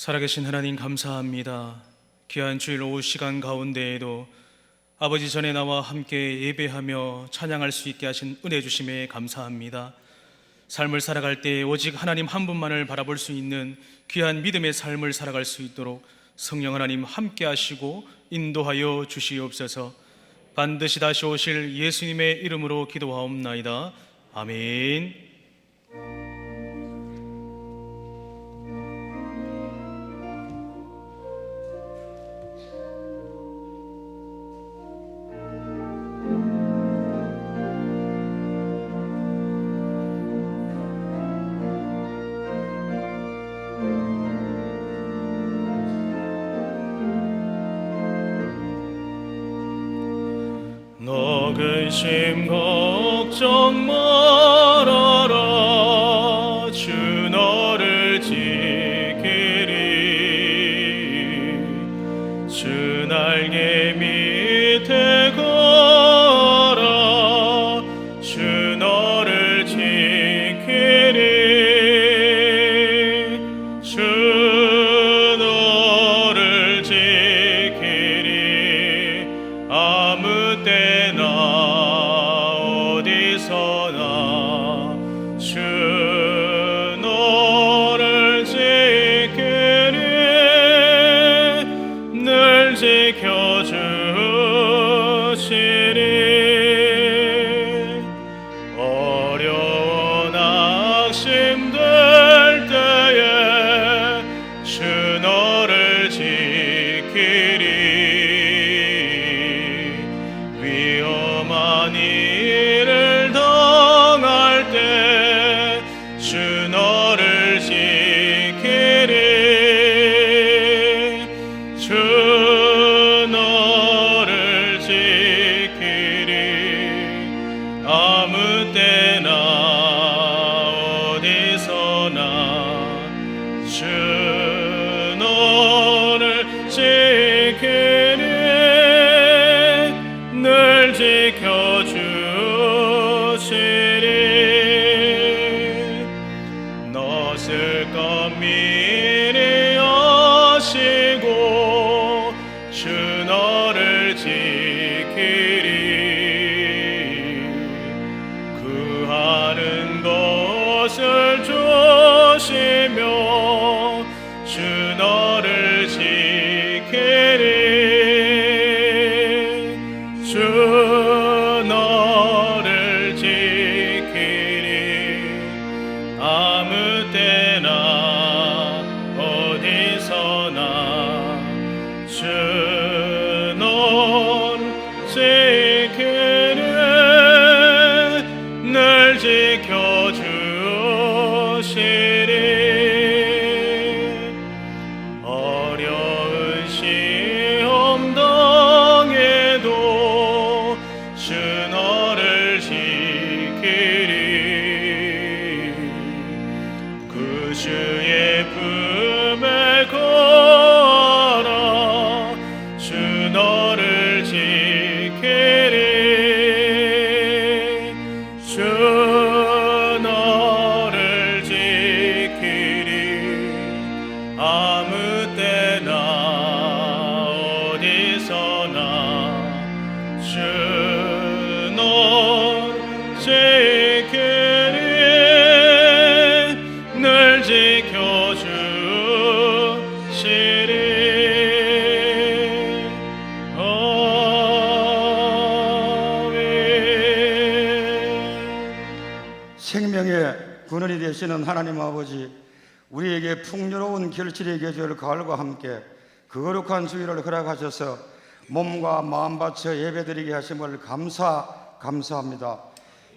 살아계신 하나님 감사합니다. 귀한 주일 오후 시간 가운데에도 아버지 전에 나와 함께 예배하며 찬양할 수 있게 하신 은혜 주심에 감사합니다. 삶을 살아갈 때 오직 하나님 한 분만을 바라볼 수 있는 귀한 믿음의 삶을 살아갈 수 있도록 성령 하나님 함께 하시고 인도하여 주시옵소서. 반드시 다시 오실 예수님의 이름으로 기도하옵나이다. 아멘. 너 근심 걱정 말아라. 주 너를 지키리. 주 날개 밑에 걸어 주 너를 지키리. 주 너를 지키리. 아무 때나 어디서나 주 너를 지키리. 늘 지켜주시리. 어려운 낙심될 때에 주 너를 지키리. 위험한 일을 당할 때 주 너를 지키리. 주 너를 지키리. 아무 때나 어디서나 주 너를 지키리. 늘 지켜주시리. 너 슬픔 미리 아시고 주 너를 지키리. 구하는 것을 조시며 주 너를 지키리. 주 너를 지키리. 아무 때나 어디서나 주 너를 지키리. 늘 지켜주시리. 어려운 시험 당해도 주 너를 지키리. 그 주의 품에 걸어 주 너를 지키리. 주 너를 지키리. 아무 때나 어디서나 주 너를 지키리. 늘 지켜주시리. 아멘. 생명의 근원이 되시는 하나님 아버지, 우리에게 풍요로운 결실의 계절 가을과 함께 거룩한 주일을 허락하셔서 몸과 마음 바쳐 예배드리게 하심을 감사합니다.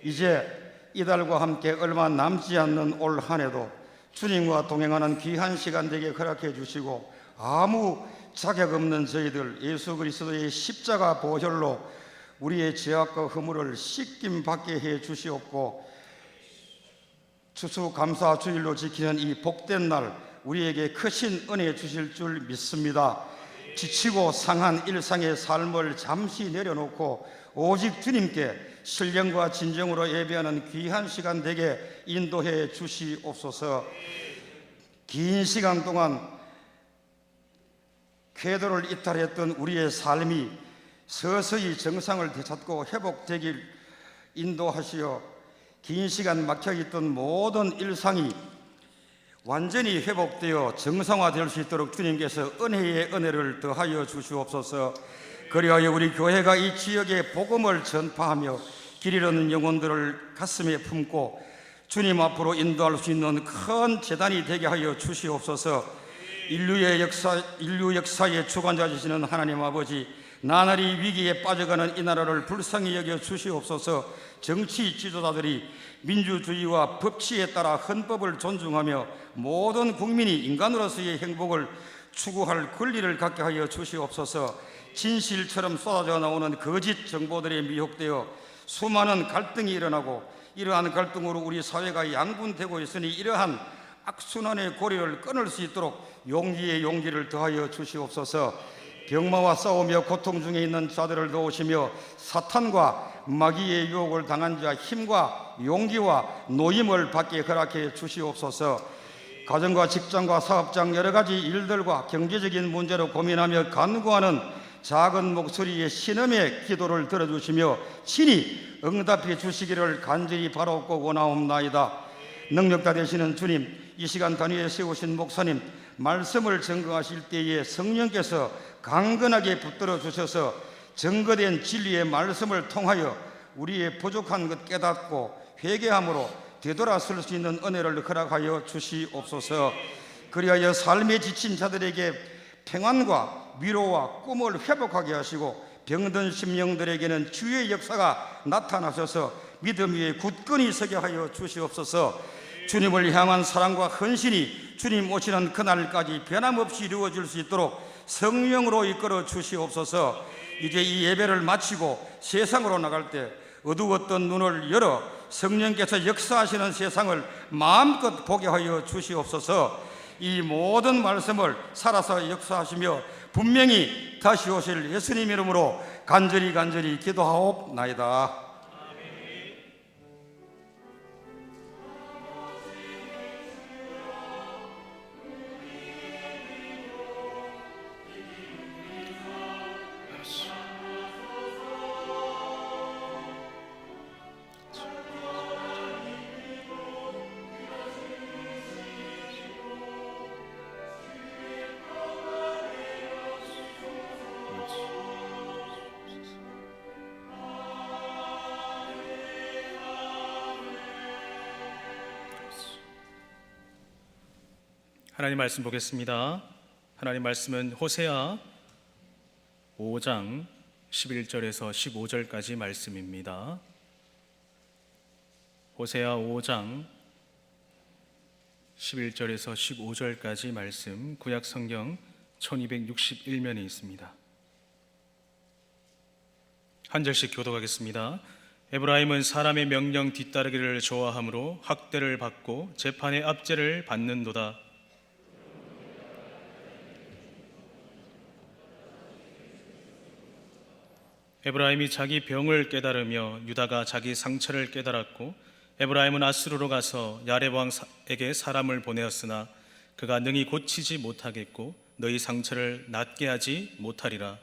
이제 이달과 함께 얼마 남지 않는 올 한 해도 주님과 동행하는 귀한 시간 되게 허락해 주시고, 아무 자격 없는 저희들 예수 그리스도의 십자가 보혈로 우리의 죄악과 허물을 씻김 받게 해 주시옵고, 추수감사 주일로 지키는 이 복된 날 우리에게 크신 은혜 주실 줄 믿습니다. 지치고 상한 일상의 삶을 잠시 내려놓고 오직 주님께 신령과 진정으로 예배하는 귀한 시간 되게 인도해 주시옵소서. 긴 시간 동안 궤도를 이탈했던 우리의 삶이 서서히 정상을 되찾고 회복되길 인도하시어 긴 시간 막혀있던 모든 일상이 완전히 회복되어 정상화될 수 있도록 주님께서 은혜의 은혜를 더하여 주시옵소서. 그리하여 우리 교회가 이 지역에 복음을 전파하며 길 잃은 영혼들을 가슴에 품고 주님 앞으로 인도할 수 있는 큰 재단이 되게 하여 주시옵소서. 인류 역사의 주관자 되시는 하나님 아버지, 나날이 위기에 빠져가는 이 나라를 불쌍히 여겨 주시옵소서. 정치 지도자들이 민주주의와 법치에 따라 헌법을 존중하며 모든 국민이 인간으로서의 행복을 추구할 권리를 갖게 하여 주시옵소서. 진실처럼 쏟아져 나오는 거짓 정보들에 미혹되어 수많은 갈등이 일어나고 이러한 갈등으로 우리 사회가 양분되고 있으니 이러한 악순환의 고리를 끊을 수 있도록 용기에 용기를 더하여 주시옵소서. 병마와 싸우며 고통 중에 있는 자들을 도우시며 사탄과 마귀의 유혹을 당한 자 힘과 용기와 노임을 받게 허락해 주시옵소서. 가정과 직장과 사업장 여러 가지 일들과 경제적인 문제로 고민하며 간구하는 작은 목소리의 신음의 기도를 들어주시며 친히 응답해 주시기를 간절히 바라옵고 원하옵나이다. 능력자 되시는 주님, 이 시간 단위에 세우신 목사님, 말씀을 증거하실 때에 성령께서 강건하게 붙들어 주셔서 증거된 진리의 말씀을 통하여 우리의 부족한 것 깨닫고 회개함으로 되돌아설 수 있는 은혜를 허락하여 주시옵소서. 그리하여 삶에 지친 자들에게 평안과 위로와 꿈을 회복하게 하시고 병든 심령들에게는 주의 역사가 나타나셔서 믿음 위에 굳건히 서게 하여 주시옵소서. 주님을 향한 사랑과 헌신이 주님 오시는 그날까지 변함없이 이루어질 수 있도록 성령으로 이끌어 주시옵소서. 이제 이 예배를 마치고 세상으로 나갈 때 어두웠던 눈을 열어 성령께서 역사하시는 세상을 마음껏 보게 하여 주시옵소서. 이 모든 말씀을 살아서 역사하시며 분명히 다시 오실 예수님 이름으로 간절히 기도하옵나이다. 하나님 말씀 보겠습니다. 하나님 말씀은 호세아 5장 11절에서 15절까지 말씀입니다. 호세아 5장 11절에서 15절까지 말씀, 구약 성경 1261면에 있습니다. 한 절씩 교독하겠습니다. 에브라임은 사람의 명령 뒤따르기를 좋아하므로 학대를 받고 재판의 압제를 받는도다. 에브라임이 자기 병을 깨달으며 유다가 자기 상처를 깨달았고, 에브라임은 아수르로 가서 야렙 왕에게 사람을 보내었으나 그가 능히 고치지 못하겠고 너희 상처를 낫게 하지 못하리라.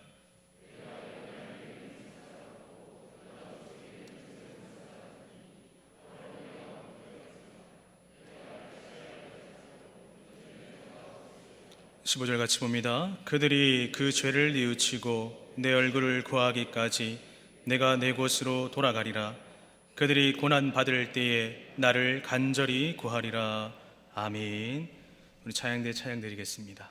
(15절) 같이 봅니다. 그들이 그 죄를 뉘우치고 내 얼굴을 구하기까지 내가 내 곳으로 돌아가리라. 그들이 고난 받을 때에 나를 간절히 구하리라. 아멘. 우리 찬양 드리겠습니다.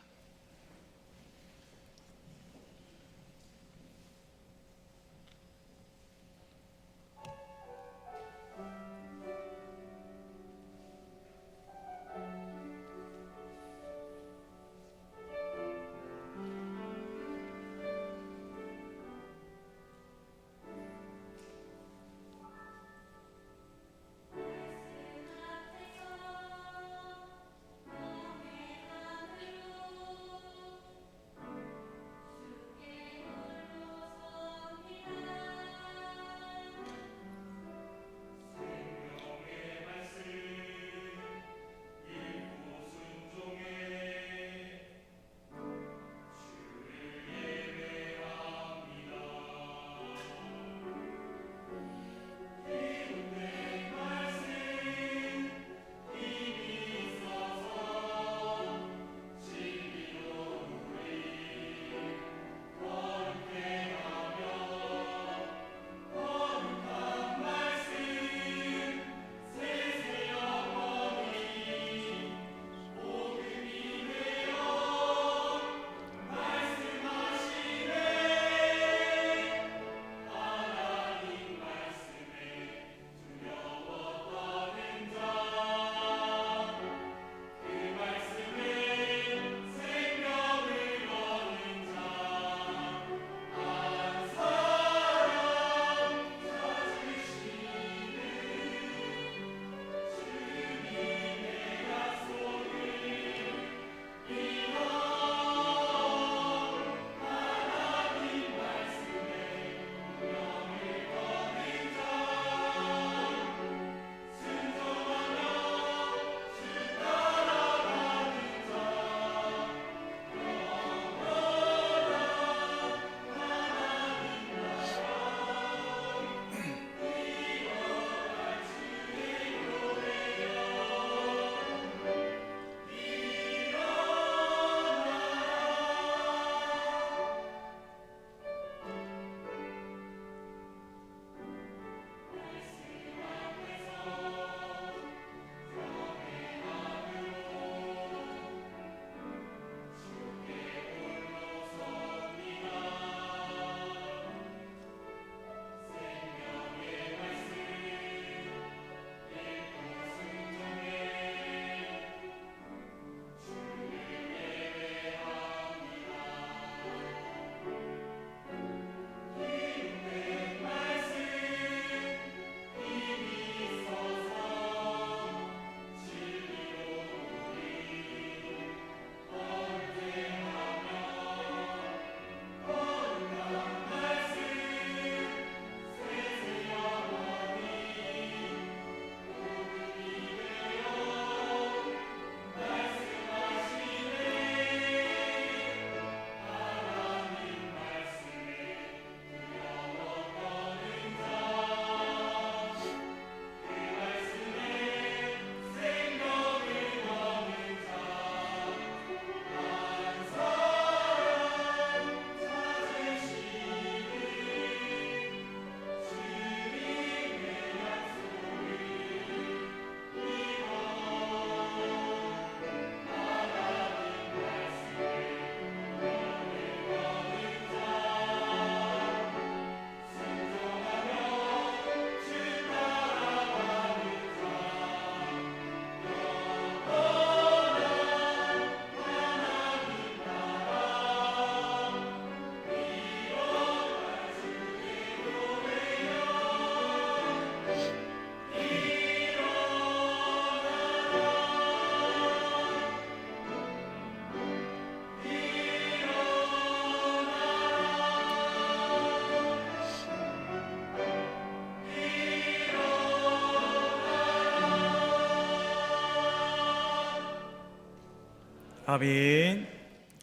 아멘.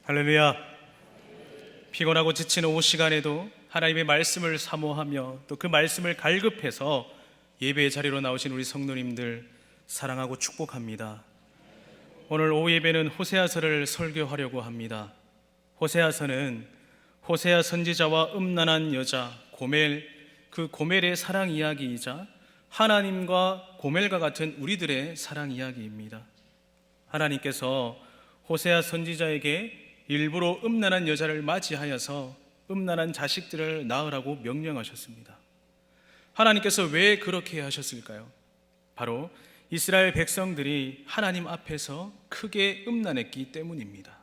할렐루야. 피곤하고 지친 오후 시간에도 하나님의 말씀을 사모하며 또 그 말씀을 갈급해서 예배의 자리로 나오신 우리 성도님들 사랑하고 축복합니다. 오늘 오후 예배는 호세아서를 설교하려고 합니다. 호세아서는 호세아 선지자와 음란한 여자 고멜, 그 고멜의 사랑 이야기이자 하나님과 고멜과 같은 우리들의 사랑 이야기입니다. 하나님께서 호세아 선지자에게 일부러 음란한 여자를 맞이하여서 음란한 자식들을 낳으라고 명령하셨습니다. 하나님께서 왜 그렇게 하셨을까요? 바로 이스라엘 백성들이 하나님 앞에서 크게 음란했기 때문입니다.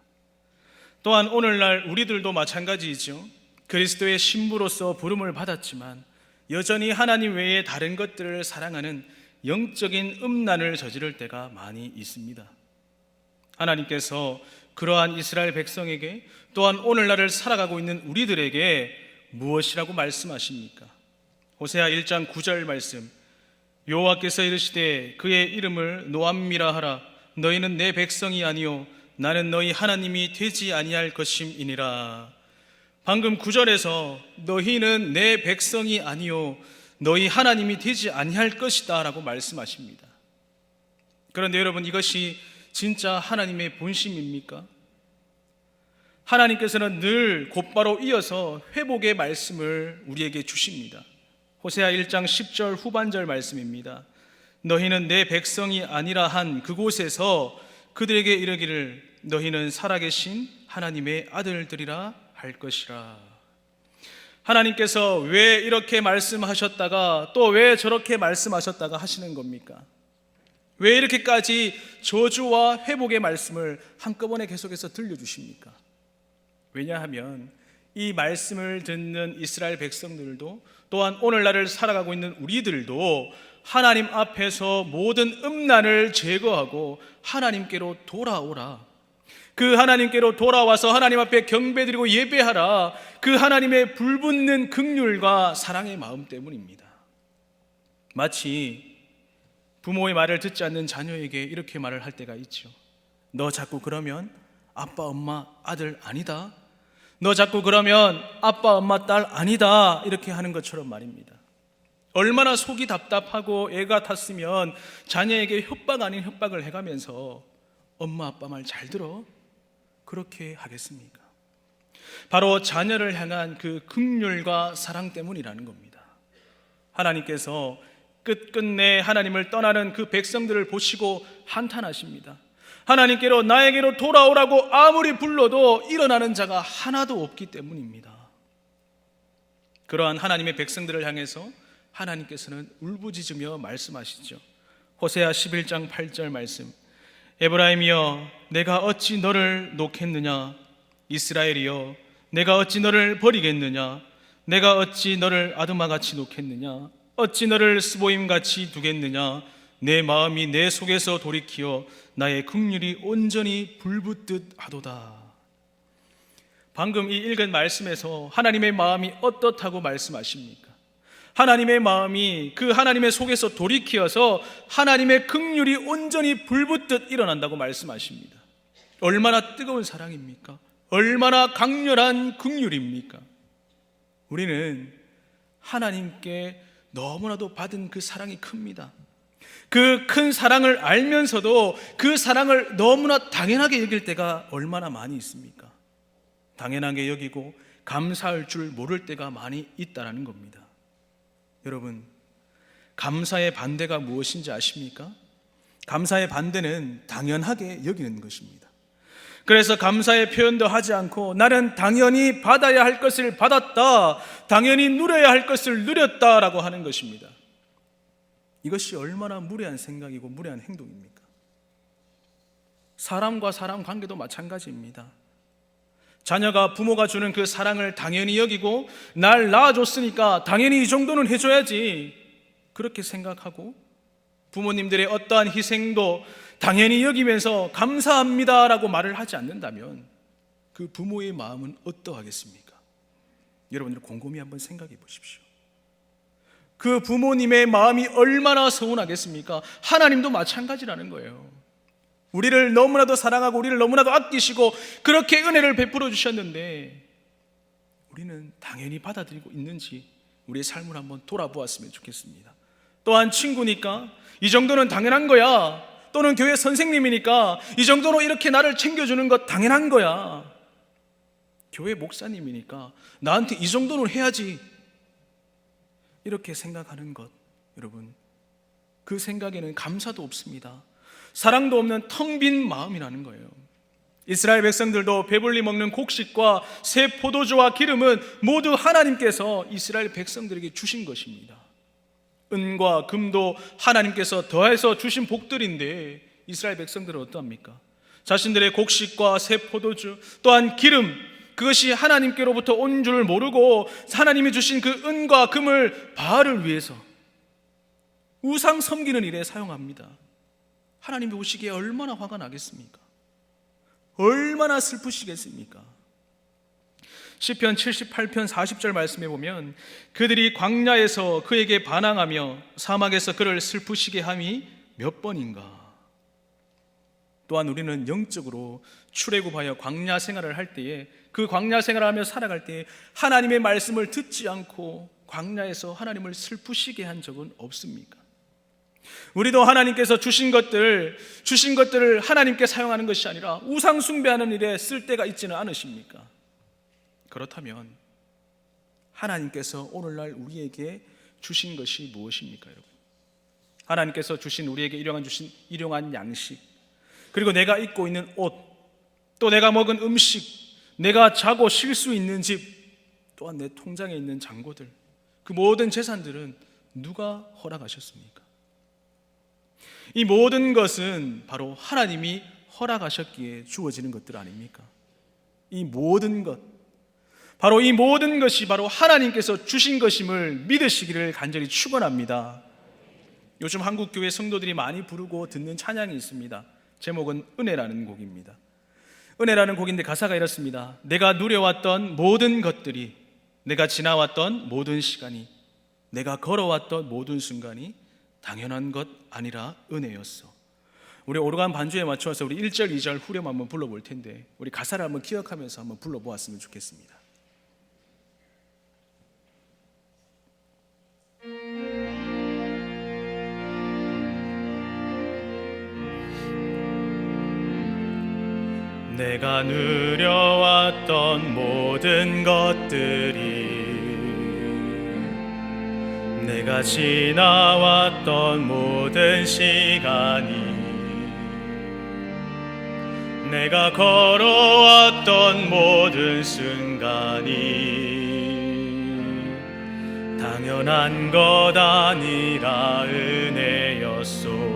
또한 오늘날 우리들도 마찬가지이죠. 그리스도의 신부로서 부름을 받았지만 여전히 하나님 외에 다른 것들을 사랑하는 영적인 음란을 저지를 때가 많이 있습니다. 하나님께서 그러한 이스라엘 백성에게 또한 오늘날을 살아가고 있는 우리들에게 무엇이라고 말씀하십니까? 호세아 1장 9절 말씀, 여호와께서 이르시되 그의 이름을 노암미라 하라. 너희는 내 백성이 아니요 나는 너희 하나님이 되지 아니할 것임이니라. 방금 9절에서 너희는 내 백성이 아니요 너희 하나님이 되지 아니할 것이다 라고 말씀하십니다. 그런데 여러분, 이것이 진짜 하나님의 본심입니까? 하나님께서는 늘 곧바로 이어서 회복의 말씀을 우리에게 주십니다. 호세아 1장 10절 후반절 말씀입니다. 너희는 내 백성이 아니라 한 그곳에서 그들에게 이르기를 너희는 살아계신 하나님의 아들들이라 할 것이라. 하나님께서 왜 이렇게 말씀하셨다가 또 왜 저렇게 말씀하셨다가 하시는 겁니까? 왜 이렇게까지 저주와 회복의 말씀을 한꺼번에 계속해서 들려주십니까? 왜냐하면 이 말씀을 듣는 이스라엘 백성들도 또한 오늘날을 살아가고 있는 우리들도 하나님 앞에서 모든 음란을 제거하고 하나님께로 돌아오라, 그 하나님께로 돌아와서 하나님 앞에 경배드리고 예배하라, 그 하나님의 불붙는 긍휼과 사랑의 마음 때문입니다. 마치 부모의 말을 듣지 않는 자녀에게 이렇게 말을 할 때가 있죠. 너 자꾸 그러면 아빠 엄마 아들 아니다, 너 자꾸 그러면 아빠 엄마 딸 아니다, 이렇게 하는 것처럼 말입니다. 얼마나 속이 답답하고 애가 탔으면 자녀에게 협박 아닌 협박을 해가면서 엄마 아빠 말 잘 들어, 그렇게 하겠습니까? 바로 자녀를 향한 그 긍휼과 사랑 때문이라는 겁니다. 하나님께서 끝끝내 하나님을 떠나는 그 백성들을 보시고 한탄하십니다. 하나님께로 나에게로 돌아오라고 아무리 불러도 일어나는 자가 하나도 없기 때문입니다. 그러한 하나님의 백성들을 향해서 하나님께서는 울부짖으며 말씀하시죠. 호세아 11장 8절 말씀, 에브라임이여 내가 어찌 너를 놓겠느냐, 이스라엘이여 내가 어찌 너를 버리겠느냐, 내가 어찌 너를 아드마같이 놓겠느냐, 어찌 너를 스보임같이 두겠느냐, 내 마음이 내 속에서 돌이키어 나의 긍휼이 온전히 불붙듯 하도다. 방금 이 읽은 말씀에서 하나님의 마음이 어떻다고 말씀하십니까? 하나님의 마음이 그 하나님의 속에서 돌이키어서 하나님의 긍휼이 온전히 불붙듯 일어난다고 말씀하십니다. 얼마나 뜨거운 사랑입니까? 얼마나 강렬한 긍휼입니까? 우리는 하나님께 너무나도 받은 그 사랑이 큽니다. 그 큰 사랑을 알면서도 그 사랑을 너무나 당연하게 여길 때가 얼마나 많이 있습니까? 당연하게 여기고 감사할 줄 모를 때가 많이 있다는 겁니다. 여러분, 감사의 반대가 무엇인지 아십니까? 감사의 반대는 당연하게 여기는 것입니다. 그래서 감사의 표현도 하지 않고 나는 당연히 받아야 할 것을 받았다, 당연히 누려야 할 것을 누렸다라고 하는 것입니다. 이것이 얼마나 무례한 생각이고 무례한 행동입니까? 사람과 사람 관계도 마찬가지입니다. 자녀가 부모가 주는 그 사랑을 당연히 여기고 날 낳아줬으니까 당연히 이 정도는 해줘야지, 그렇게 생각하고 부모님들의 어떠한 희생도 당연히 여기면서 감사합니다라고 말을 하지 않는다면 그 부모의 마음은 어떠하겠습니까? 여러분들 곰곰이 한번 생각해 보십시오. 그 부모님의 마음이 얼마나 서운하겠습니까? 하나님도 마찬가지라는 거예요. 우리를 너무나도 사랑하고 우리를 너무나도 아끼시고 그렇게 은혜를 베풀어 주셨는데 우리는 당연히 받아들이고 있는지 우리의 삶을 한번 돌아보았으면 좋겠습니다. 또한 친구니까 이 정도는 당연한 거야, 또는 교회 선생님이니까 이 정도로 이렇게 나를 챙겨주는 것 당연한 거야, 교회 목사님이니까 나한테 이 정도는 해야지, 이렇게 생각하는 것, 여러분, 그 생각에는 감사도 없습니다. 사랑도 없는 텅 빈 마음이라는 거예요. 이스라엘 백성들도 배불리 먹는 곡식과 새 포도주와 기름은 모두 하나님께서 이스라엘 백성들에게 주신 것입니다. 은과 금도 하나님께서 더해서 주신 복들인데 이스라엘 백성들은 어떠합니까? 자신들의 곡식과 새 포도주 또한 기름, 그것이 하나님께로부터 온 줄 모르고 하나님이 주신 그 은과 금을 바알을 위해서 우상 섬기는 일에 사용합니다. 하나님이 보시기에 얼마나 화가 나겠습니까? 얼마나 슬프시겠습니까? 시편 78편 40절 말씀에 보면 그들이 광야에서 그에게 반항하며 사막에서 그를 슬프시게 함이 몇 번인가. 또한 우리는 영적으로 출애굽하여 광야 생활을 할 때에, 그 광야 생활을 하며 살아갈 때에 하나님의 말씀을 듣지 않고 광야에서 하나님을 슬프시게 한 적은 없습니까? 우리도 하나님께서 주신 것들을 하나님께 사용하는 것이 아니라 우상 숭배하는 일에 쓸 때가 있지는 않으십니까? 그렇다면 하나님께서 오늘날 우리에게 주신 것이 무엇입니까, 여러분? 하나님께서 주신 우리에게 일용한 양식, 그리고 내가 입고 있는 옷, 또 내가 먹은 음식, 내가 자고 쉴 수 있는 집, 또한 내 통장에 있는 잔고들, 그 모든 재산들은 누가 허락하셨습니까? 이 모든 것은 바로 하나님이 허락하셨기에 주어지는 것들 아닙니까? 이 모든 것, 바로 이 모든 것이 바로 하나님께서 주신 것임을 믿으시기를 간절히 축원합니다. 요즘 한국교회 성도들이 많이 부르고 듣는 찬양이 있습니다. 제목은 은혜라는 곡입니다. 은혜라는 곡인데 가사가 이렇습니다. 내가 누려왔던 모든 것들이, 내가 지나왔던 모든 시간이, 내가 걸어왔던 모든 순간이 당연한 것 아니라 은혜였어. 우리 오르간 반주에 맞춰서 우리 1절 2절 후렴 한번 불러볼 텐데 우리 가사를 한번 기억하면서 한번 불러보았으면 좋겠습니다. 내가 누려왔던 모든 것들이, 내가 지나왔던 모든 시간이, 내가 걸어왔던 모든 순간이 당연한 것 아니라 은혜였소.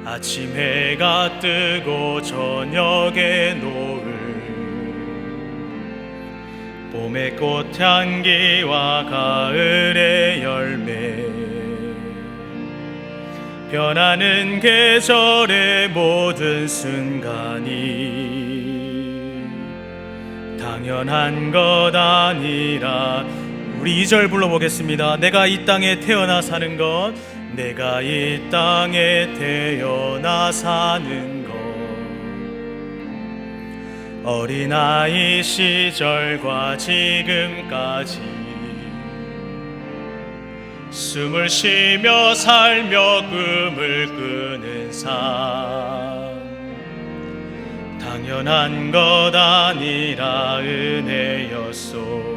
아침 해가 뜨고 저녁에 노을, 봄의 꽃향기와 가을의 열매, 변하는 계절의 모든 순간이 당연한 것 아니라. 우리 2절 불러보겠습니다. 내가 이 땅에 태어나 사는 것, 내가 이 땅에 태어나 사는 것, 어린아이 시절과 지금까지 숨을 쉬며 살며 꿈을 꾸는 삶, 당연한 것 아니라 은혜였소.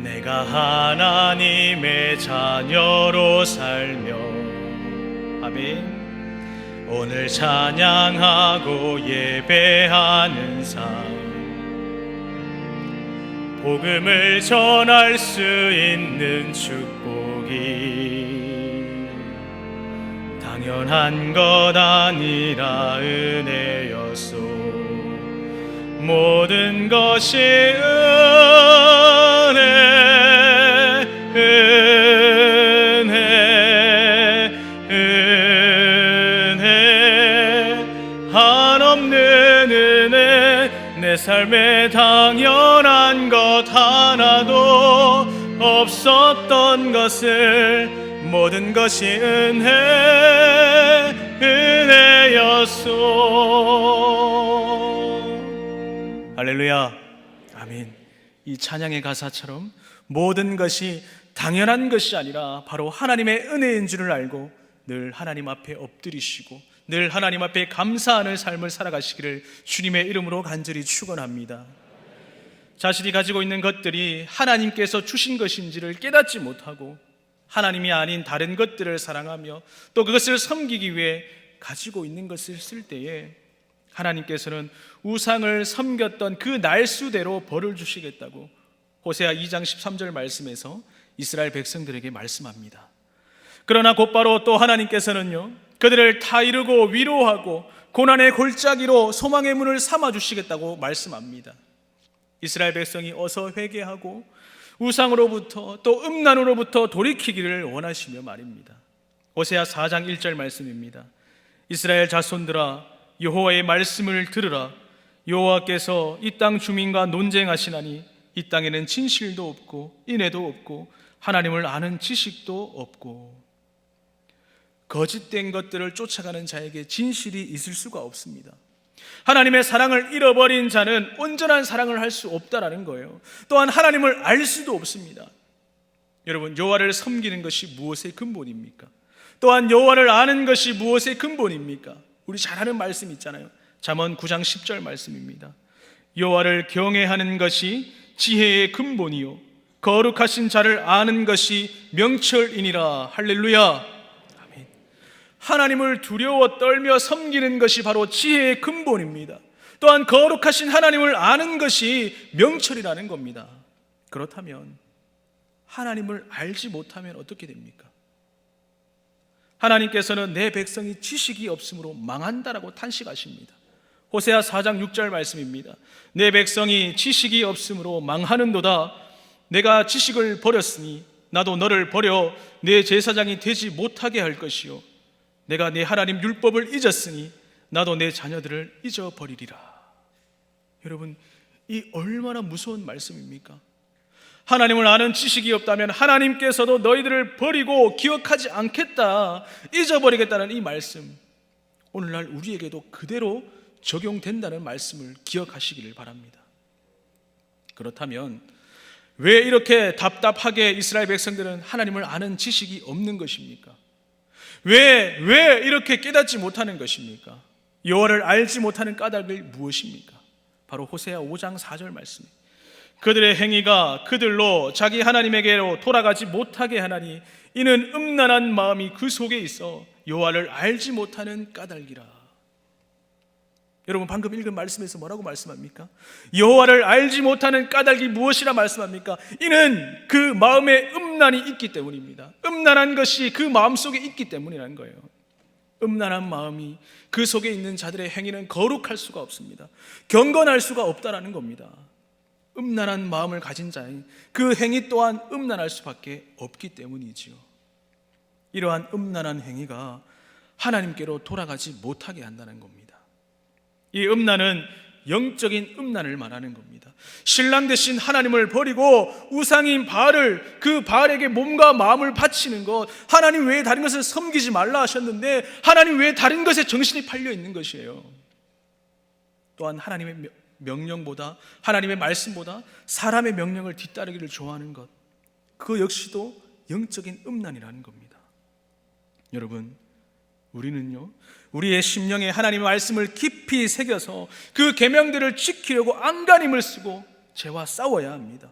내가 하나님의 자녀로 살며, 아멘, 오늘 찬양하고 예배하는 삶, 복음을 전할 수 있는 축복이 당연한 것 아니라 은혜였소. 모든 것이 은혜, 한없는 은혜, 내 삶에 당연한 것 하나도 없었던 것을 모든 것이 은혜였소. 할렐루야, 아멘. 이 찬양의 가사처럼 모든 것이 당연한 것이 아니라 바로 하나님의 은혜인 줄을 알고 늘 하나님 앞에 엎드리시고 늘 하나님 앞에 감사하는 삶을 살아가시기를 주님의 이름으로 간절히 축원합니다. 자신이 가지고 있는 것들이 하나님께서 주신 것인지를 깨닫지 못하고 하나님이 아닌 다른 것들을 사랑하며 또 그것을 섬기기 위해 가지고 있는 것을 쓸 때에 하나님께서는 우상을 섬겼던 그 날수대로 벌을 주시겠다고 호세아 2장 13절 말씀에서 이스라엘 백성들에게 말씀합니다. 그러나 곧바로 또 하나님께서는요, 그들을 타이르고 위로하고 고난의 골짜기로 소망의 문을 삼아주시겠다고 말씀합니다. 이스라엘 백성이 어서 회개하고 우상으로부터 또 음란으로부터 돌이키기를 원하시며 말입니다. 호세아 4장 1절 말씀입니다. 이스라엘 자손들아, 여호와의 말씀을 들으라. 여호와께서 이 땅 주민과 논쟁하시나니 이 땅에는 진실도 없고 인애도 없고 하나님을 아는 지식도 없고. 거짓된 것들을 쫓아가는 자에게 진실이 있을 수가 없습니다. 하나님의 사랑을 잃어버린 자는 온전한 사랑을 할 수 없다라는 거예요. 또한 하나님을 알 수도 없습니다. 여러분, 여호와를 섬기는 것이 무엇의 근본입니까? 또한 여호와를 아는 것이 무엇의 근본입니까? 우리 잘 아는 말씀 있잖아요. 잠언 9장 10절 말씀입니다. 여호와를 경외하는 것이 지혜의 근본이요 거룩하신 자를 아는 것이 명철이니라. 할렐루야. 하나님을 두려워 떨며 섬기는 것이 바로 지혜의 근본입니다. 또한 거룩하신 하나님을 아는 것이 명철이라는 겁니다. 그렇다면 하나님을 알지 못하면 어떻게 됩니까? 하나님께서는 내 백성이 지식이 없으므로 망한다라고 탄식하십니다. 호세아 4장 6절 말씀입니다. 내 백성이 지식이 없으므로 망하는도다. 내가 지식을 버렸으니 나도 너를 버려 내 제사장이 되지 못하게 할 것이요 내가 내 하나님 율법을 잊었으니 나도 내 자녀들을 잊어버리리라. 여러분, 이 얼마나 무서운 말씀입니까? 하나님을 아는 지식이 없다면 하나님께서도 너희들을 버리고 기억하지 않겠다, 잊어버리겠다는 이 말씀, 오늘날 우리에게도 그대로 적용된다는 말씀을 기억하시기를 바랍니다. 그렇다면 왜 이렇게 답답하게 이스라엘 백성들은 하나님을 아는 지식이 없는 것입니까? 왜 이렇게 깨닫지 못하는 것입니까? 여호와를 알지 못하는 까닭이 무엇입니까? 바로 호세아 5장 4절 말씀. 그들의 행위가 그들로 자기 하나님에게로 돌아가지 못하게 하나니 이는 음란한 마음이 그 속에 있어 여호와를 알지 못하는 까닭이라. 여러분, 방금 읽은 말씀에서 뭐라고 말씀합니까? 여호와를 알지 못하는 까닭이 무엇이라 말씀합니까? 이는 그 마음에 음란이 있기 때문입니다. 음란한 것이 그 마음 속에 있기 때문이라는 거예요. 음란한 마음이 그 속에 있는 자들의 행위는 거룩할 수가 없습니다. 경건할 수가 없다라는 겁니다. 음란한 마음을 가진 자의 그 행위 또한 음란할 수밖에 없기 때문이지요. 이러한 음란한 행위가 하나님께로 돌아가지 못하게 한다는 겁니다. 이 음란은 영적인 음란을 말하는 겁니다. 신랑 대신 하나님을 버리고 우상인 바알을, 그 바알에게 몸과 마음을 바치는 것, 하나님 외에 다른 것을 섬기지 말라 하셨는데 하나님 외에 다른 것에 정신이 팔려 있는 것이에요. 또한 하나님의 명령보다, 하나님의 말씀보다 사람의 명령을 뒤따르기를 좋아하는 것, 그 역시도 영적인 음란이라는 겁니다. 여러분, 우리는요, 우리의 심령에 하나님의 말씀을 깊이 새겨서 그 계명들을 지키려고 안간힘을 쓰고 죄와 싸워야 합니다.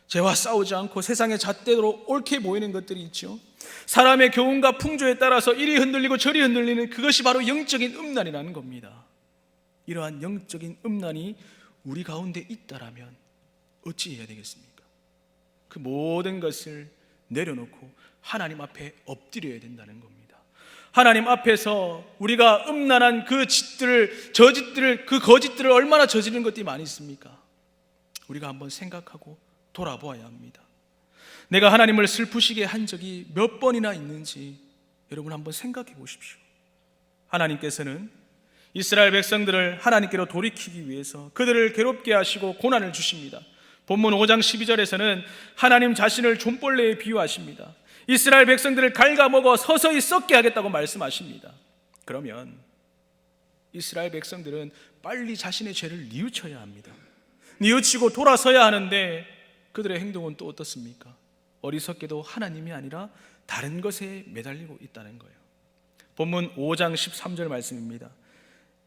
죄와 싸우지 않고 세상의 잣대로 옳게 보이는 것들이 있죠. 사람의 교훈과 풍조에 따라서 이리 흔들리고 저리 흔들리는 그것이 바로 영적인 음란이라는 겁니다. 이러한 영적인 음란이 우리 가운데 있다라면 어찌해야 되겠습니까? 그 모든 것을 내려놓고 하나님 앞에 엎드려야 된다는 겁니다. 하나님 앞에서 우리가 음란한 그 짓들을, 저짓들을, 그 거짓들을 얼마나 저지른 것들이 많이 있습니까? 우리가 한번 생각하고 돌아보아야 합니다. 내가 하나님을 슬프시게 한 적이 몇 번이나 있는지 여러분 한번 생각해 보십시오. 하나님께서는 이스라엘 백성들을 하나님께로 돌이키기 위해서 그들을 괴롭게 하시고 고난을 주십니다. 본문 5장 12절에서는 하나님 자신을 존벌레에 비유하십니다. 이스라엘 백성들을 갉아먹어 서서히 썩게 하겠다고 말씀하십니다. 그러면 이스라엘 백성들은 빨리 자신의 죄를 뉘우쳐야 합니다. 뉘우치고 돌아서야 하는데 그들의 행동은 또 어떻습니까? 어리석게도 하나님이 아니라 다른 것에 매달리고 있다는 거예요. 본문 5장 13절 말씀입니다.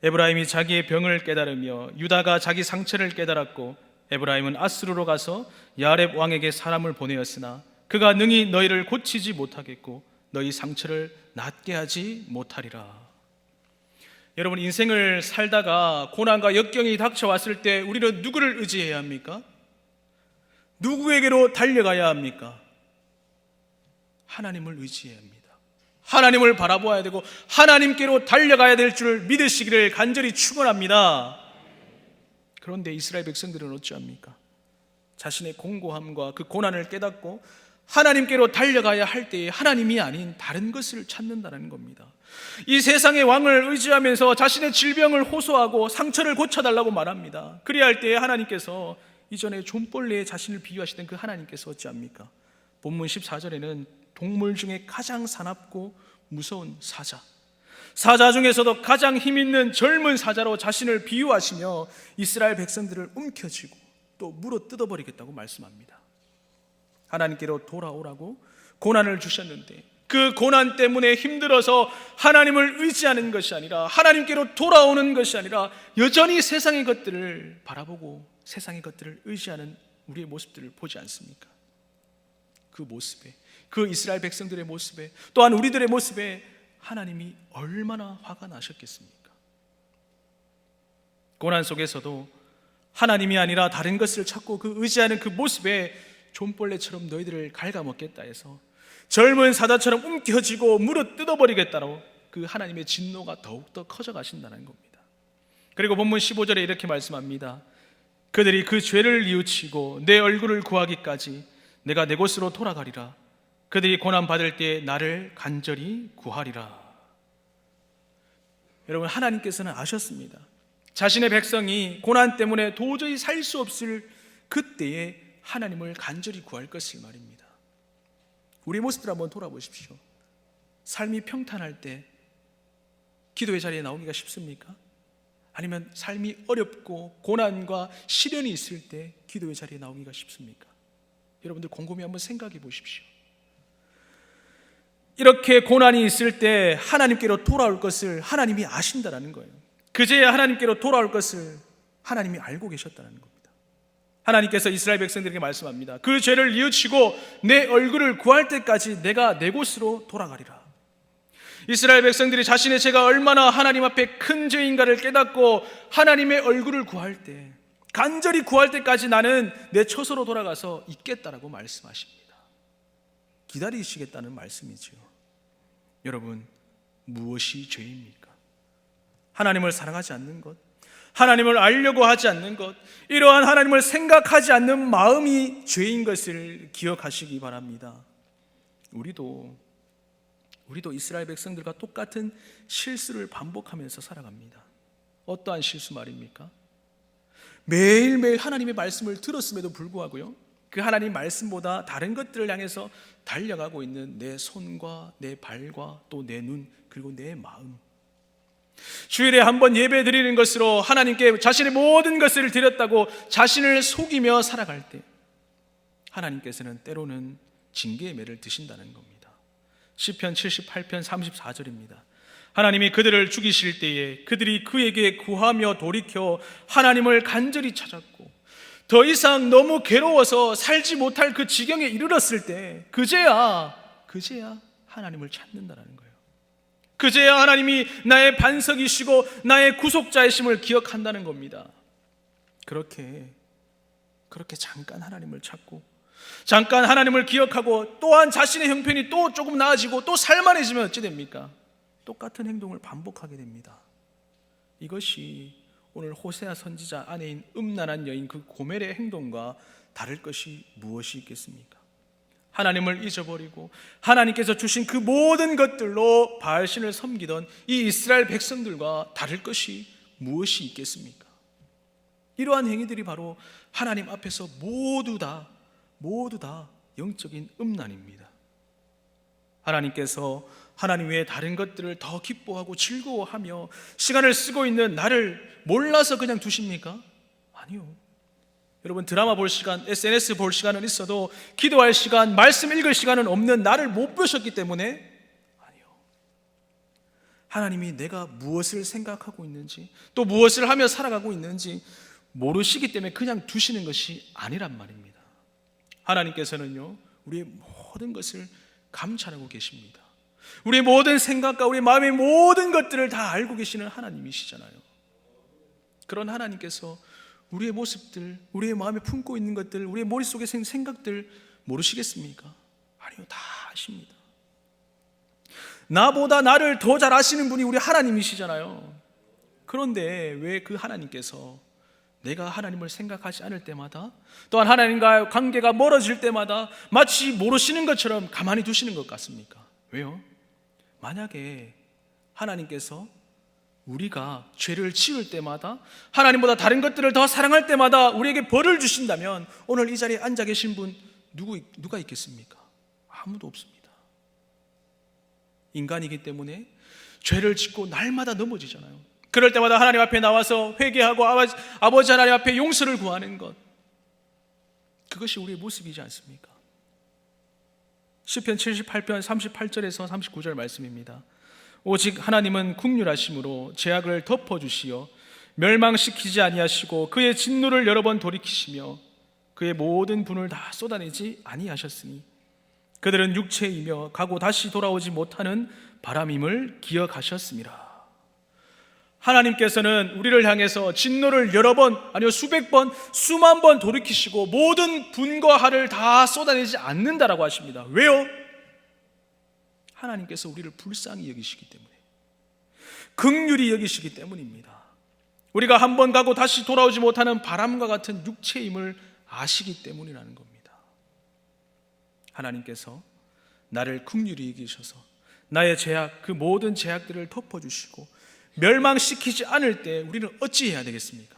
에브라임이 자기의 병을 깨달으며 유다가 자기 상처를 깨달았고 에브라임은 아스루로 가서 야렙 왕에게 사람을 보내었으나 그가 능히 너희를 고치지 못하겠고 너희 상처를 낫게 하지 못하리라. 여러분, 인생을 살다가 고난과 역경이 닥쳐왔을 때 우리는 누구를 의지해야 합니까? 누구에게로 달려가야 합니까? 하나님을 의지해야 합니다. 하나님을 바라보아야 되고 하나님께로 달려가야 될 줄 믿으시기를 간절히 축원합니다. 그런데 이스라엘 백성들은 어찌합니까? 자신의 공고함과 그 고난을 깨닫고 하나님께로 달려가야 할 때에 하나님이 아닌 다른 것을 찾는다는 겁니다. 이 세상의 왕을 의지하면서 자신의 질병을 호소하고 상처를 고쳐달라고 말합니다. 그래야 할 때에 하나님께서 이전에 존벌레에 자신을 비유하시던 그 하나님께서 어찌합니까? 본문 14절에는 동물 중에 가장 사납고 무서운 사자 중에서도 가장 힘있는 젊은 사자로 자신을 비유하시며 이스라엘 백성들을 움켜쥐고 또 물어 뜯어버리겠다고 말씀합니다. 하나님께로 돌아오라고 고난을 주셨는데 그 고난 때문에 힘들어서 하나님을 의지하는 것이 아니라 하나님께로 돌아오는 것이 아니라 여전히 세상의 것들을 바라보고 세상의 것들을 의지하는 우리의 모습들을 보지 않습니까? 그 모습에, 그 이스라엘 백성들의 모습에, 또한 우리들의 모습에 하나님이 얼마나 화가 나셨겠습니까? 고난 속에서도 하나님이 아니라 다른 것을 찾고 그 의지하는 그 모습에 존벌레처럼 너희들을 갉아먹겠다 해서 젊은 사자처럼 움켜쥐고 물어 뜯어버리겠다고 그 하나님의 진노가 더욱더 커져가신다는 겁니다. 그리고 본문 15절에 이렇게 말씀합니다. 그들이 그 죄를 뉘우치고 내 얼굴을 구하기까지 내가 내 곳으로 돌아가리라. 그들이 고난받을 때에 나를 간절히 구하리라. 여러분, 하나님께서는 아셨습니다. 자신의 백성이 고난 때문에 도저히 살 수 없을 그때에 하나님을 간절히 구할 것을 말입니다. 우리 모습들 한번 돌아보십시오. 삶이 평탄할 때 기도의 자리에 나오기가 쉽습니까? 아니면 삶이 어렵고 고난과 시련이 있을 때 기도의 자리에 나오기가 쉽습니까? 여러분들 곰곰이 한번 생각해 보십시오. 이렇게 고난이 있을 때 하나님께로 돌아올 것을 하나님이 아신다라는 거예요. 그제야 하나님께로 돌아올 것을 하나님이 알고 계셨다는 겁니다. 하나님께서 이스라엘 백성들에게 말씀합니다. 그 죄를 뉘우치고 내 얼굴을 구할 때까지 내가 내 곳으로 돌아가리라. 이스라엘 백성들이 자신의 죄가 얼마나 하나님 앞에 큰 죄인가를 깨닫고 하나님의 얼굴을 구할 때, 간절히 구할 때까지 나는 내 처소로 돌아가서 있겠다라고 말씀하십니다. 기다리시겠다는 말씀이지요. 여러분, 무엇이 죄입니까? 하나님을 사랑하지 않는 것, 하나님을 알려고 하지 않는 것, 이러한 하나님을 생각하지 않는 마음이 죄인 것을 기억하시기 바랍니다. 우리도 이스라엘 백성들과 똑같은 실수를 반복하면서 살아갑니다. 어떠한 실수 말입니까? 매일매일 하나님의 말씀을 들었음에도 불구하고요, 그 하나님 말씀보다 다른 것들을 향해서 달려가고 있는 내 손과 내 발과 또 내 눈, 그리고 내 마음, 주일에 한 번 예배 드리는 것으로 하나님께 자신의 모든 것을 드렸다고 자신을 속이며 살아갈 때 하나님께서는 때로는 징계의 매를 드신다는 겁니다. 시편 78편 34절입니다. 하나님이 그들을 죽이실 때에 그들이 그에게 구하며 돌이켜 하나님을 간절히 찾았고 더 이상 너무 괴로워서 살지 못할 그 지경에 이르렀을 때 그제야 하나님을 찾는다는 거예요. 그제야 하나님이 나의 반석이시고 나의 구속자이심을 기억한다는 겁니다. 그렇게 잠깐 하나님을 찾고 잠깐 하나님을 기억하고 또한 자신의 형편이 또 조금 나아지고 또 살만해지면 어찌 됩니까? 똑같은 행동을 반복하게 됩니다. 이것이 오늘 호세아 선지자 아내인 음란한 여인 그 고멜의 행동과 다를 것이 무엇이 있겠습니까? 하나님을 잊어버리고 하나님께서 주신 그 모든 것들로 바알신을 섬기던 이 이스라엘 백성들과 다를 것이 무엇이 있겠습니까? 이러한 행위들이 바로 하나님 앞에서 모두 다 영적인 음란입니다. 하나님께서 하나님 외에 다른 것들을 더 기뻐하고 즐거워하며 시간을 쓰고 있는 나를 몰라서 그냥 두십니까? 아니요. 여러분, 드라마 볼 시간, SNS 볼 시간은 있어도 기도할 시간, 말씀 읽을 시간은 없는 나를 못 보셨기 때문에 아니요. 하나님이 내가 무엇을 생각하고 있는지, 또 무엇을 하며 살아가고 있는지 모르시기 때문에 그냥 두시는 것이 아니란 말입니다. 하나님께서는요, 우리의 모든 것을 감찰하고 계십니다. 우리의 모든 생각과 우리의 마음의 모든 것들을 다 알고 계시는 하나님이시잖아요. 그런 하나님께서 우리의 모습들, 우리의 마음에 품고 있는 것들, 우리의 머릿속에 생각들 모르시겠습니까? 아니요, 다 아십니다. 나보다 나를 더 잘 아시는 분이 우리 하나님이시잖아요. 그런데 왜 그 하나님께서 내가 하나님을 생각하지 않을 때마다, 또한 하나님과의 관계가 멀어질 때마다 마치 모르시는 것처럼 가만히 두시는 것 같습니까? 왜요? 만약에 하나님께서 우리가 죄를 지을 때마다, 하나님보다 다른 것들을 더 사랑할 때마다 우리에게 벌을 주신다면 오늘 이 자리에 앉아 계신 분 누가 있겠습니까? 아무도 없습니다. 인간이기 때문에 죄를 짓고 날마다 넘어지잖아요. 그럴 때마다 하나님 앞에 나와서 회개하고 아버지 하나님 앞에 용서를 구하는 것, 그것이 우리의 모습이지 않습니까? 시편 78편 38절에서 39절 말씀입니다. 오직 하나님은 긍휼하심으로 죄악을 덮어주시어 멸망시키지 아니하시고 그의 진노를 여러 번 돌이키시며 그의 모든 분을 다 쏟아내지 아니하셨으니 그들은 육체이며 가고 다시 돌아오지 못하는 바람임을 기억하셨습니다. 하나님께서는 우리를 향해서 진노를 여러 번, 아니요 수백 번, 수만 번 돌이키시고 모든 분과 화를 다 쏟아내지 않는다라고 하십니다. 왜요? 하나님께서 우리를 불쌍히 여기시기 때문에, 긍휼히 여기시기 때문입니다. 우리가 한 번 가고 다시 돌아오지 못하는 바람과 같은 육체임을 아시기 때문이라는 겁니다. 하나님께서 나를 긍휼히 여기셔서 나의 죄악, 그 모든 죄악들을 덮어주시고 멸망시키지 않을 때 우리는 어찌해야 되겠습니까?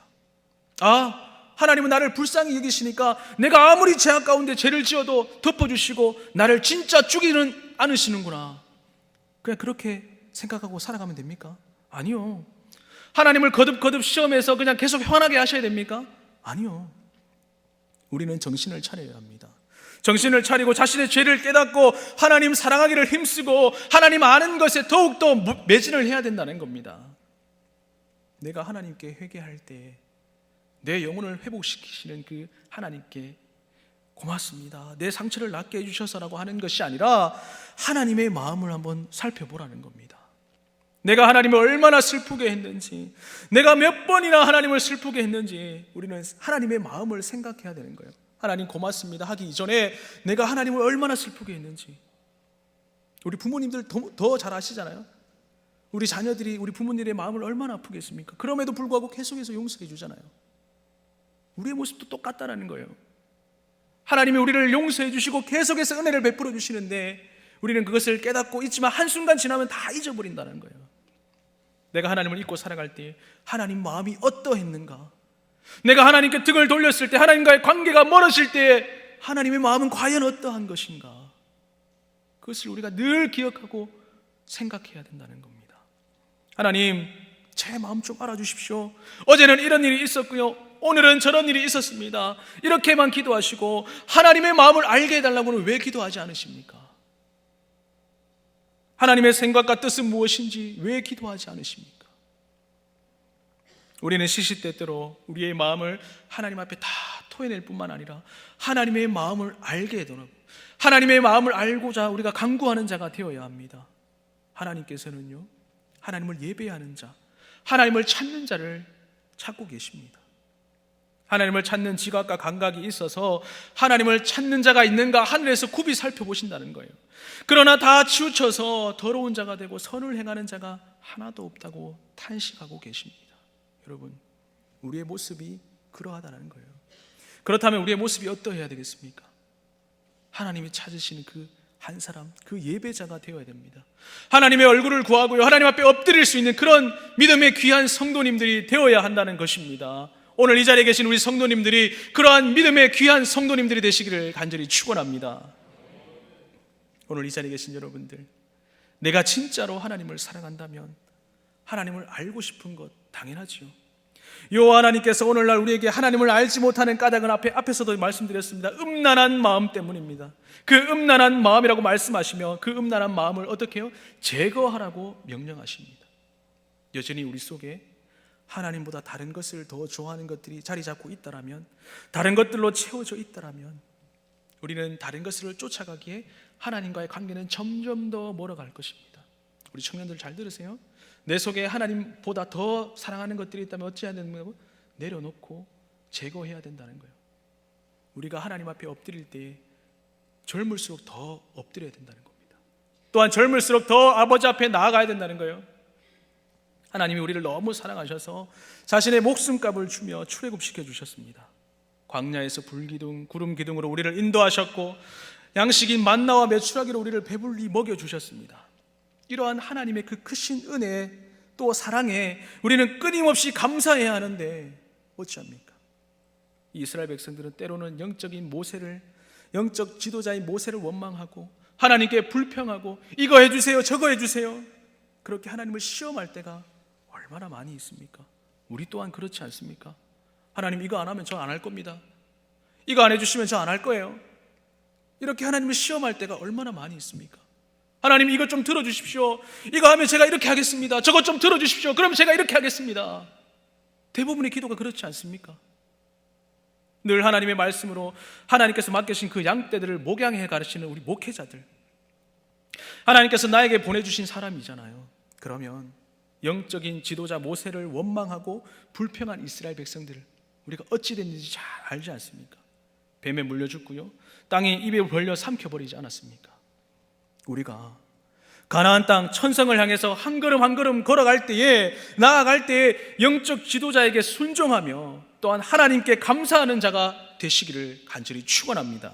하나님은 나를 불쌍히 여기시니까 내가 아무리 죄악 가운데 죄를 지어도 덮어주시고 나를 진짜 죽이는 않으시는구나, 그냥 그렇게 생각하고 살아가면 됩니까? 아니요. 하나님을 거듭거듭 시험해서 그냥 계속 화나게 하셔야 됩니까? 아니요. 우리는 정신을 차려야 합니다. 정신을 차리고 자신의 죄를 깨닫고 하나님 사랑하기를 힘쓰고 하나님 아는 것에 더욱더 매진을 해야 된다는 겁니다. 내가 하나님께 회개할 때 내 영혼을 회복시키시는 그 하나님께 고맙습니다, 내 상처를 낫게 해주셔서라고 하는 것이 아니라 하나님의 마음을 한번 살펴보라는 겁니다. 내가 하나님을 얼마나 슬프게 했는지, 내가 몇 번이나 하나님을 슬프게 했는지 우리는 하나님의 마음을 생각해야 되는 거예요. 하나님 고맙습니다 하기 이전에 내가 하나님을 얼마나 슬프게 했는지. 우리 부모님들 더 잘 아시잖아요. 우리 자녀들이 우리 부모님의 마음을 얼마나 아프게 했습니까? 그럼에도 불구하고 계속해서 용서해 주잖아요. 우리의 모습도 똑같다는 거예요. 하나님이 우리를 용서해 주시고 계속해서 은혜를 베풀어 주시는데 우리는 그것을 깨닫고 있지만 한순간 지나면 다 잊어버린다는 거예요. 내가 하나님을 잊고 살아갈 때 하나님 마음이 어떠했는가, 내가 하나님께 등을 돌렸을 때, 하나님과의 관계가 멀어질 때 하나님의 마음은 과연 어떠한 것인가, 그것을 우리가 늘 기억하고 생각해야 된다는 겁니다. 하나님, 제 마음 좀 알아주십시오. 어제는 이런 일이 있었고요, 오늘은 저런 일이 있었습니다. 이렇게만 기도하시고 하나님의 마음을 알게 해달라고는 왜 기도하지 않으십니까? 하나님의 생각과 뜻은 무엇인지 왜 기도하지 않으십니까? 우리는 시시때때로 우리의 마음을 하나님 앞에 다 토해낼 뿐만 아니라 하나님의 마음을 알게 되도록, 하나님의 마음을 알고자 우리가 간구하는 자가 되어야 합니다. 하나님께서는요, 하나님을 예배하는 자, 하나님을 찾는 자를 찾고 계십니다. 하나님을 찾는 지각과 감각이 있어서 하나님을 찾는 자가 있는가 하늘에서 굽이 살펴보신다는 거예요. 그러나 다 치우쳐서 더러운 자가 되고 선을 행하는 자가 하나도 없다고 탄식하고 계십니다. 여러분, 우리의 모습이 그러하다는 거예요. 그렇다면 우리의 모습이 어떠해야 되겠습니까? 하나님이 찾으시는 그 한 사람, 그 예배자가 되어야 됩니다. 하나님의 얼굴을 구하고요, 하나님 앞에 엎드릴 수 있는 그런 믿음의 귀한 성도님들이 되어야 한다는 것입니다. 오늘 이 자리에 계신 우리 성도님들이 그러한 믿음의 귀한 성도님들이 되시기를 간절히 축원합니다. 오늘 이 자리에 계신 여러분들, 내가 진짜로 하나님을 사랑한다면 하나님을 알고 싶은 것 당연하지요. 여호와 하나님께서 오늘날 우리에게 하나님을 알지 못하는 까닭은 앞에서도 말씀드렸습니다. 음란한 마음 때문입니다. 그 음란한 마음이라고 말씀하시며 그 음란한 마음을 어떻게 해요? 제거하라고 명령하십니다. 여전히 우리 속에 하나님보다 다른 것을 더 좋아하는 것들이 자리 잡고 있다라면, 다른 것들로 채워져 있다라면 우리는 다른 것을 쫓아가기에 하나님과의 관계는 점점 더 멀어갈 것입니다. 우리 청년들 잘 들으세요. 내 속에 하나님보다 더 사랑하는 것들이 있다면 어찌해야 되는 거고? 내려놓고 제거해야 된다는 거예요. 우리가 하나님 앞에 엎드릴 때 젊을수록 더 엎드려야 된다는 겁니다. 또한 젊을수록 더 아버지 앞에 나아가야 된다는 거예요. 하나님이 우리를 너무 사랑하셔서 자신의 목숨값을 주며 출애굽시켜 주셨습니다. 광야에서 불기둥, 구름 기둥으로 우리를 인도하셨고 양식인 만나와 메추라기로 우리를 배불리 먹여주셨습니다. 이러한 하나님의 그 크신 은혜 또 사랑에 우리는 끊임없이 감사해야 하는데 어찌합니까? 이스라엘 백성들은 때로는 영적 지도자인 모세를 원망하고 하나님께 불평하고 이거 해주세요 저거 해주세요, 그렇게 하나님을 시험할 때가 얼마나 많이 있습니까? 우리 또한 그렇지 않습니까? 하나님 이거 안 하면 저 안 할 겁니다. 이거 안 해주시면 저 안 할 거예요. 이렇게 하나님을 시험할 때가 얼마나 많이 있습니까? 하나님 이것 좀 들어주십시오. 이거 하면 제가 이렇게 하겠습니다. 저것 좀 들어주십시오. 그럼 제가 이렇게 하겠습니다. 대부분의 기도가 그렇지 않습니까? 늘 하나님의 말씀으로 하나님께서 맡기신 그 양떼들을 목양해 가르치는 우리 목회자들, 하나님께서 나에게 보내주신 사람이잖아요. 그러면 영적인 지도자 모세를 원망하고 불평한 이스라엘 백성들을 우리가 어찌 됐는지 잘 알지 않습니까? 뱀에 물려 죽고요, 땅에 입에 벌려 삼켜버리지 않았습니까? 우리가 가나안 땅 천성을 향해서 한 걸음 한 걸음 걸어갈 때에, 나아갈 때에 영적 지도자에게 순종하며 또한 하나님께 감사하는 자가 되시기를 간절히 축원합니다.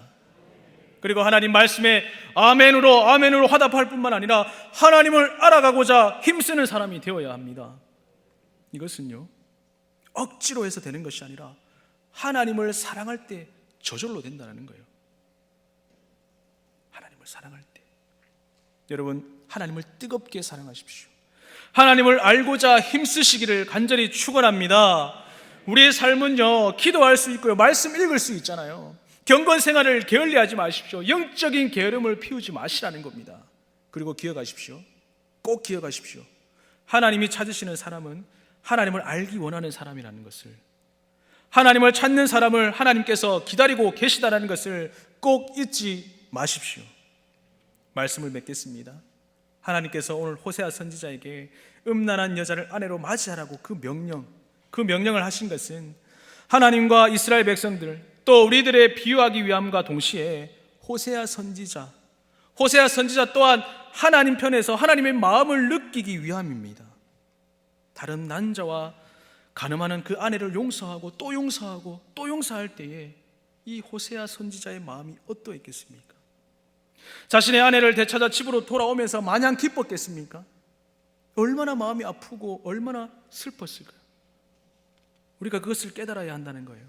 그리고 하나님 말씀에 아멘으로 화답할 뿐만 아니라 하나님을 알아가고자 힘쓰는 사람이 되어야 합니다. 이것은요 억지로 해서 되는 것이 아니라 하나님을 사랑할 때 저절로 된다는 거예요. 하나님을 사랑할 때 여러분, 하나님을 뜨겁게 사랑하십시오. 하나님을 알고자 힘쓰시기를 간절히 축원합니다. 우리의 삶은요 기도할 수 있고요, 말씀 읽을 수 있잖아요. 경건 생활을 게을리하지 마십시오. 영적인 게으름을 피우지 마시라는 겁니다. 그리고 기억하십시오, 꼭 기억하십시오. 하나님이 찾으시는 사람은 하나님을 알기 원하는 사람이라는 것을, 하나님을 찾는 사람을 하나님께서 기다리고 계시다는 것을 꼭 잊지 마십시오. 말씀을 맺겠습니다. 하나님께서 오늘 호세아 선지자에게 음란한 여자를 아내로 맞이하라고 그 명령을 하신 것은 하나님과 이스라엘 백성들 또 우리들의 비유하기 위함과 동시에 호세아 선지자 또한 하나님 편에서 하나님의 마음을 느끼기 위함입니다. 다른 난자와 간음하는 그 아내를 용서하고 또 용서하고 또 용서할 때에 이 호세아 선지자의 마음이 어떠했겠습니까? 자신의 아내를 되찾아 집으로 돌아오면서 마냥 기뻤겠습니까? 얼마나 마음이 아프고 얼마나 슬펐을까요? 우리가 그것을 깨달아야 한다는 거예요.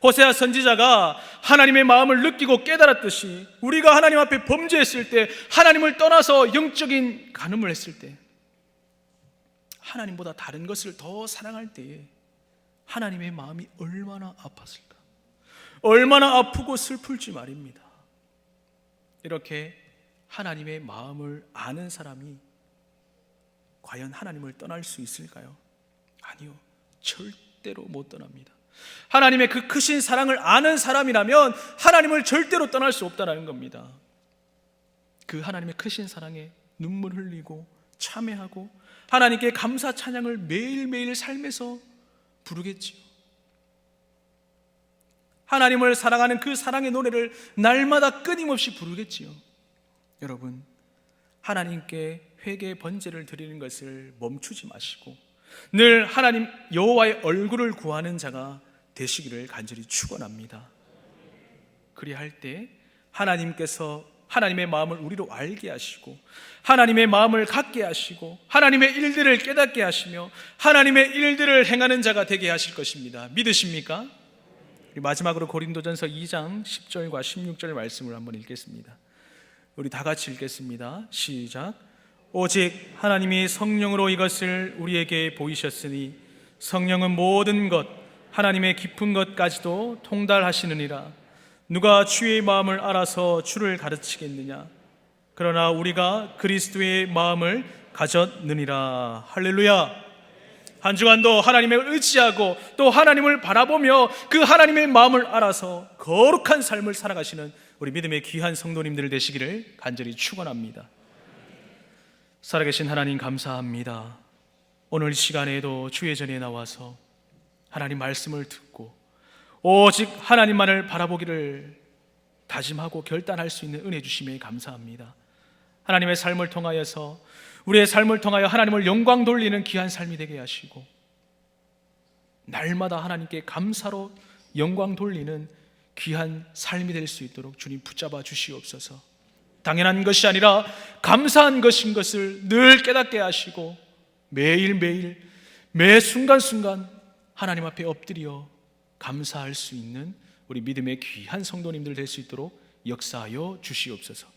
호세아 선지자가 하나님의 마음을 느끼고 깨달았듯이 우리가 하나님 앞에 범죄했을 때, 하나님을 떠나서 영적인 간음을 했을 때, 하나님보다 다른 것을 더 사랑할 때에 하나님의 마음이 얼마나 아팠을까? 얼마나 아프고 슬플지 말입니다. 이렇게 하나님의 마음을 아는 사람이 과연 하나님을 떠날 수 있을까요? 아니요, 절대로 못 떠납니다. 하나님의 그 크신 사랑을 아는 사람이라면 하나님을 절대로 떠날 수 없다는 겁니다. 그 하나님의 크신 사랑에 눈물 흘리고 참회하고 하나님께 감사 찬양을 매일매일 삶에서 부르겠지요. 하나님을 사랑하는 그 사랑의 노래를 날마다 끊임없이 부르겠지요. 여러분, 하나님께 회개 번제를 드리는 것을 멈추지 마시고 늘 하나님 여호와의 얼굴을 구하는 자가 되시기를 간절히 축원합니다. 그리할 때 하나님께서 하나님의 마음을 우리로 알게 하시고 하나님의 마음을 갖게 하시고 하나님의 일들을 깨닫게 하시며 하나님의 일들을 행하는 자가 되게 하실 것입니다. 믿으십니까? 마지막으로 고린도전서 2장 10절과 16절 말씀을 한번 읽겠습니다. 우리 다 같이 읽겠습니다. 시작. 오직 하나님이 성령으로 이것을 우리에게 보이셨으니 성령은 모든 것 하나님의 깊은 것까지도 통달하시느니라. 누가 주의 마음을 알아서 주를 가르치겠느냐? 그러나 우리가 그리스도의 마음을 가졌느니라. 할렐루야. 한 주간도 하나님을 의지하고 또 하나님을 바라보며 그 하나님의 마음을 알아서 거룩한 삶을 살아가시는 우리 믿음의 귀한 성도님들 되시기를 간절히 축원합니다. 살아계신 하나님 감사합니다. 오늘 시간에도 주의 전에 나와서 하나님 말씀을 듣고 오직 하나님만을 바라보기를 다짐하고 결단할 수 있는 은혜 주심에 감사합니다. 하나님의 삶을 통하여서 우리의 삶을 통하여 하나님을 영광 돌리는 귀한 삶이 되게 하시고 날마다 하나님께 감사로 영광 돌리는 귀한 삶이 될 수 있도록 주님 붙잡아 주시옵소서. 당연한 것이 아니라 감사한 것인 것을 늘 깨닫게 하시고 매일매일 매 순간순간 하나님 앞에 엎드려 감사할 수 있는 우리 믿음의 귀한 성도님들 될 수 있도록 역사하여 주시옵소서.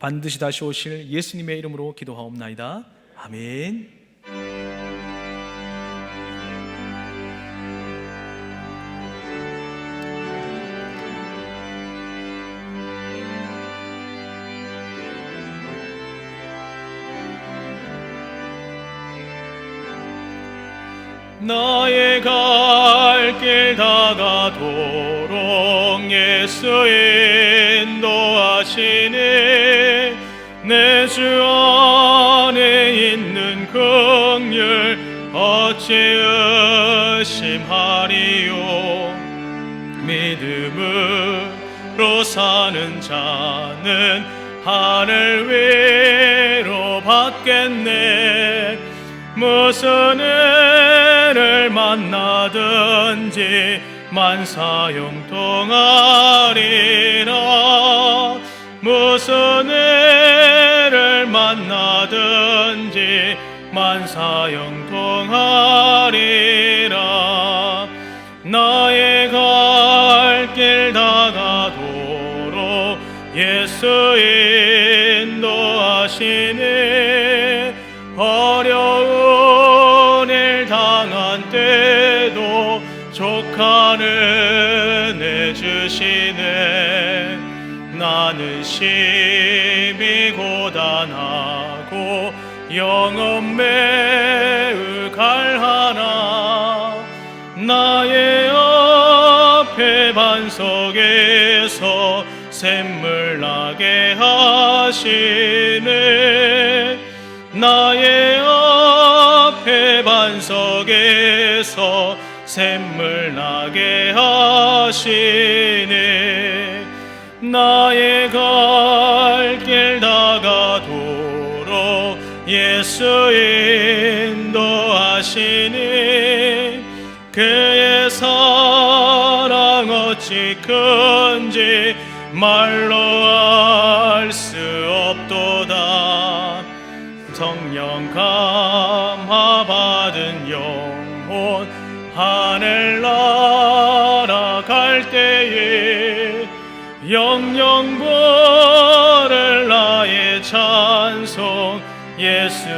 반드시 다시 오실 예수님의 이름으로 기도하옵나이다. 아멘. 나의 갈 길 다가도록 예수 인도하시니 내 주 안에 있는 긍휼 어찌 의심하리요. 믿음으로 사는 자는 하늘 위로 받겠네. 무슨 일을 만나든지 만사형통하리라. 무슨 일을 만나든지 만사형통하리라. 나의 갈 길 다가도록 예수 인도하시니 어려운 일 당한 때도 족한 은혜 주시네. 나는 심히 고단하고 영혼 매우 갈하나 나의 앞에 반석에서 샘물 나게 하시네. 나의 앞에 반석에서 샘물 나게 하시네. 나의 갈 길 다가도록 예수 인도하시니 그의 사랑 어찌 큰지 말로 알 수 없도다. 성령 감화 받은 영혼 하늘 날아갈 때에 영영 부를 나의 찬송 예수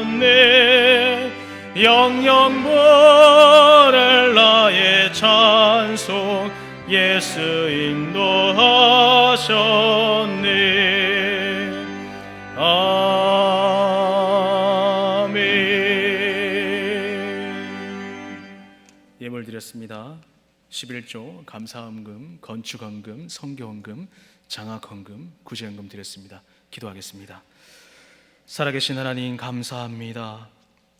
인도하셨네. 영영 부를 나의 찬송 예수 인도하셨네. 아멘. 예물 드렸습니다. 11조 감사헌금, 건축헌금, 성교헌금, 장학헌금, 구제헌금 드렸습니다. 기도하겠습니다. 살아계신 하나님 감사합니다.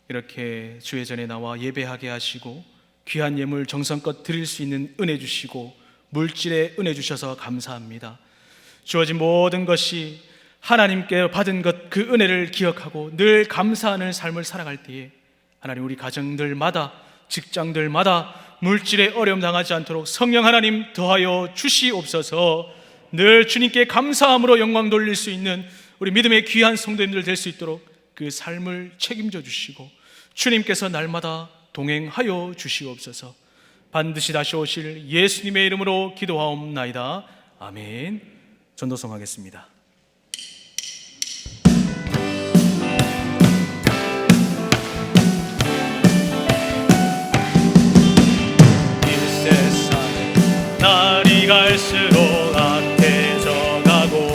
이렇게 주의 전에 나와 예배하게 하시고 귀한 예물 정성껏 드릴 수 있는 은혜 주시고 물질의 은혜 주셔서 감사합니다. 주어진 모든 것이 하나님께 받은 것 그 은혜를 기억하고 늘 감사하는 삶을 살아갈 때에 하나님 우리 가정들마다 직장들마다 물질에 어려움 당하지 않도록 성령 하나님 더하여 주시옵소서. 늘 주님께 감사함으로 영광 돌릴 수 있는 우리 믿음의 귀한 성도님들 될 수 있도록 그 삶을 책임져 주시고 주님께서 날마다 동행하여 주시옵소서. 반드시 다시 오실 예수님의 이름으로 기도하옵나이다. 아멘. 전도성하겠습니다. 날이 갈수록 악해져가고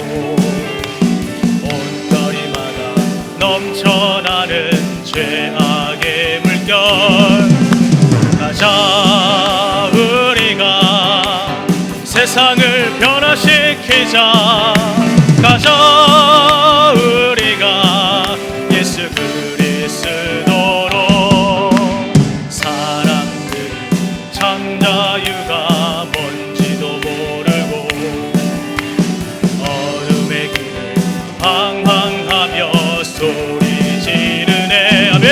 온거리마다 넘쳐나는 죄악의 물결. 가자 우리가 세상을 변화시키자. 가자 우리가 예수 그리스도로 사람들 참 자유가 뭔지도 모르고 어둠의 길을 방황하며 소리 지르네. 아멘.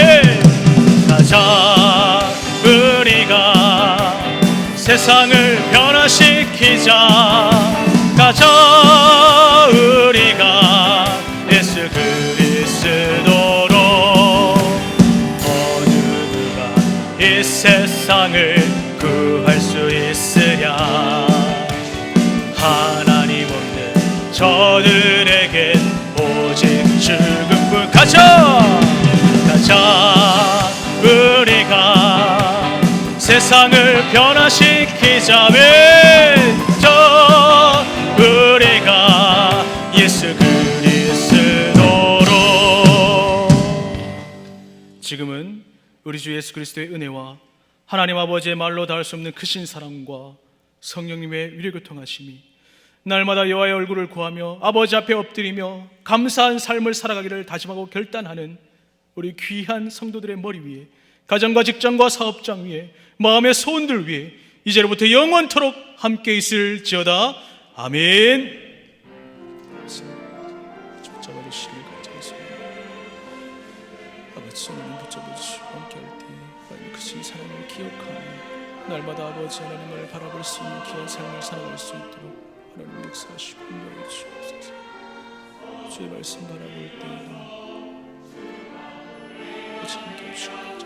가자 우리가 세상을 변화시키자. 가자 우리가 예수 그리스도로 어느 누가 이 세상을 구할 수 있으랴. 하나님 없는 저들에겐 오직 죽음뿐. 가자 가자 우리가 세상을 변화시키자. 저 우리가 예수 그리스도로. 지금은 우리 주 예수 그리스도의 은혜와 하나님 아버지의 말로 닿을 수 없는 크신 사랑과 성령님의 위로교통하심이 날마다 여호와의 얼굴을 구하며 아버지 앞에 엎드리며 감사한 삶을 살아가기를 다짐하고 결단하는 우리 귀한 성도들의 머리 위에, 가정과 직장과 사업장 위에, 마음의 소원들 위에 이제로부터 영원토록 함께 있을지어다. 아멘. 붙잡아주시길 감사합니다. 아버지 하나님 붙잡아주시고 함께할 때 하나님 크신 사랑을 기억하며 날마다 아버지 하나님을 바라볼 수 있는 귀한 삶을 살아갈 수 있도록 하나님 역사하시고 인도해 주옵소서. 주의 말씀 바라볼 때에도 함께 해주시고